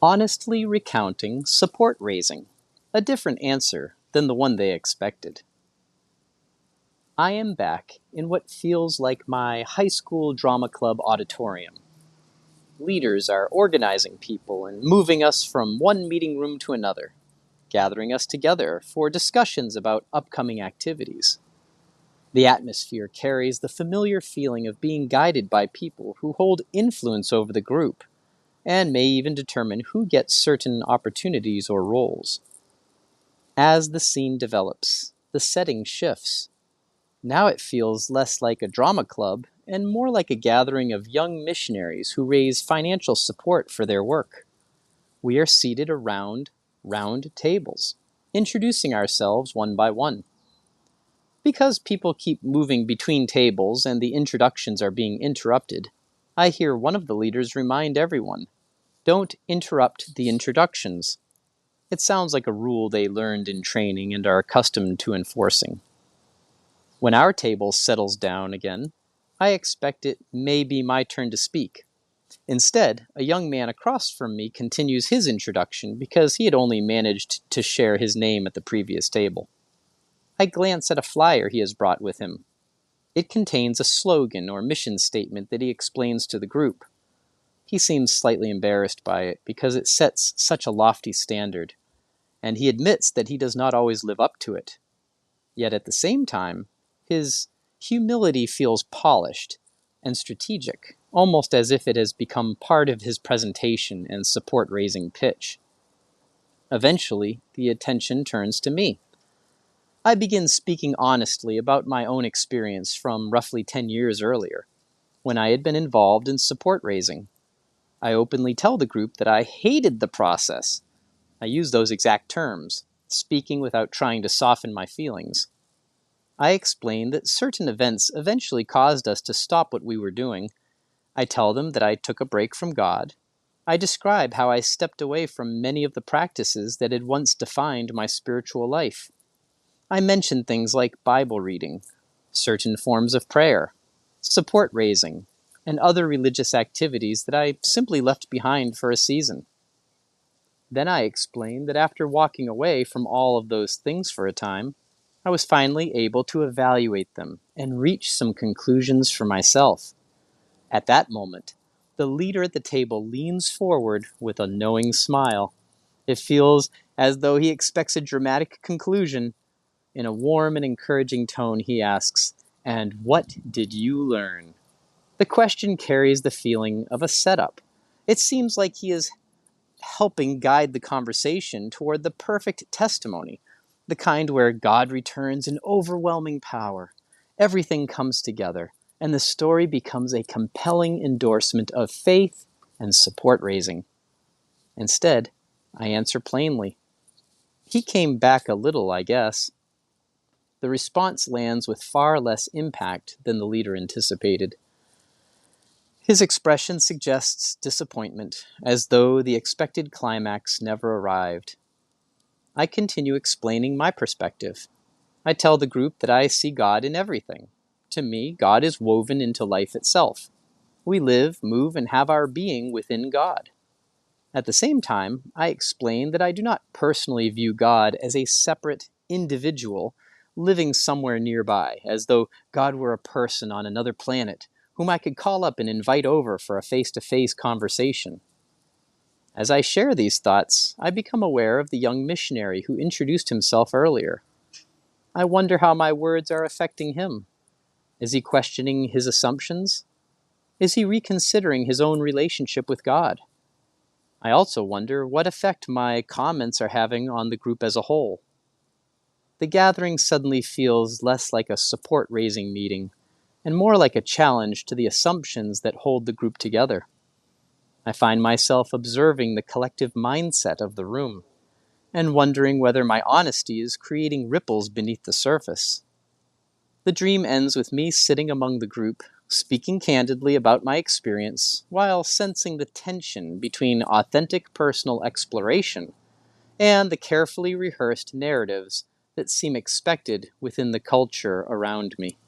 Honestly recounting support raising, a different answer than the one they expected. I am back in what feels like my high school drama club auditorium. Leaders are organizing people and moving us from one meeting room to another, gathering us together for discussions about upcoming activities. The atmosphere carries the familiar feeling of being guided by people who hold influence over the group and may even determine who gets certain opportunities or roles. As the scene develops, the setting shifts. Now it feels less like a drama club and more like a gathering of young missionaries who raise financial support for their work. We are seated around round tables, introducing ourselves one by one. Because people keep moving between tables and the introductions are being interrupted, I hear one of the leaders remind everyone, "Don't interrupt the introductions." It sounds like a rule they learned in training and are accustomed to enforcing. When our table settles down again, I expect it may be my turn to speak. Instead, a young man across from me continues his introduction because he had only managed to share his name at the previous table. I glance at a flyer he has brought with him. It contains a slogan or mission statement that he explains to the group. He seems slightly embarrassed by it because it sets such a lofty standard, and he admits that he does not always live up to it. Yet at the same time, his humility feels polished and strategic, almost as if it has become part of his presentation and support-raising pitch. Eventually, the attention turns to me. I begin speaking honestly about my own experience from roughly 10 years earlier, when I had been involved in support raising. I openly tell the group that I hated the process. I use those exact terms, speaking without trying to soften my feelings. I explain that certain events eventually caused us to stop what we were doing. I tell them that I took a break from God. I describe how I stepped away from many of the practices that had once defined my spiritual life. I mention things like Bible reading, certain forms of prayer, support raising, and other religious activities that I simply left behind for a season. Then I explain that after walking away from all of those things for a time, I was finally able to evaluate them and reach some conclusions for myself. At that moment, the leader at the table leans forward with a knowing smile. It feels as though he expects a dramatic conclusion. In a warm and encouraging tone, he asks, "And what did you learn?" The question carries the feeling of a setup. It seems like he is helping guide the conversation toward the perfect testimony, the kind where God returns in overwhelming power. Everything comes together, and the story becomes a compelling endorsement of faith and support raising. Instead, I answer plainly, "He came back a little, I guess." The response lands with far less impact than the leader anticipated. His expression suggests disappointment, as though the expected climax never arrived. I continue explaining my perspective. I tell the group that I see God in everything. To me, God is woven into life itself. We live, move, and have our being within God. At the same time, I explain that I do not personally view God as a separate individual living somewhere nearby, as though God were a person on another planet whom I could call up and invite over for a face-to-face conversation. As I share these thoughts, I become aware of the young missionary who introduced himself earlier. I wonder how my words are affecting him. Is he questioning his assumptions? Is he reconsidering his own relationship with God? I also wonder what effect my comments are having on the group as a whole. The gathering suddenly feels less like a support-raising meeting and more like a challenge to the assumptions that hold the group together. I find myself observing the collective mindset of the room and wondering whether my honesty is creating ripples beneath the surface. The dream ends with me sitting among the group, speaking candidly about my experience while sensing the tension between authentic personal exploration and the carefully rehearsed narratives that seem expected within the culture around me.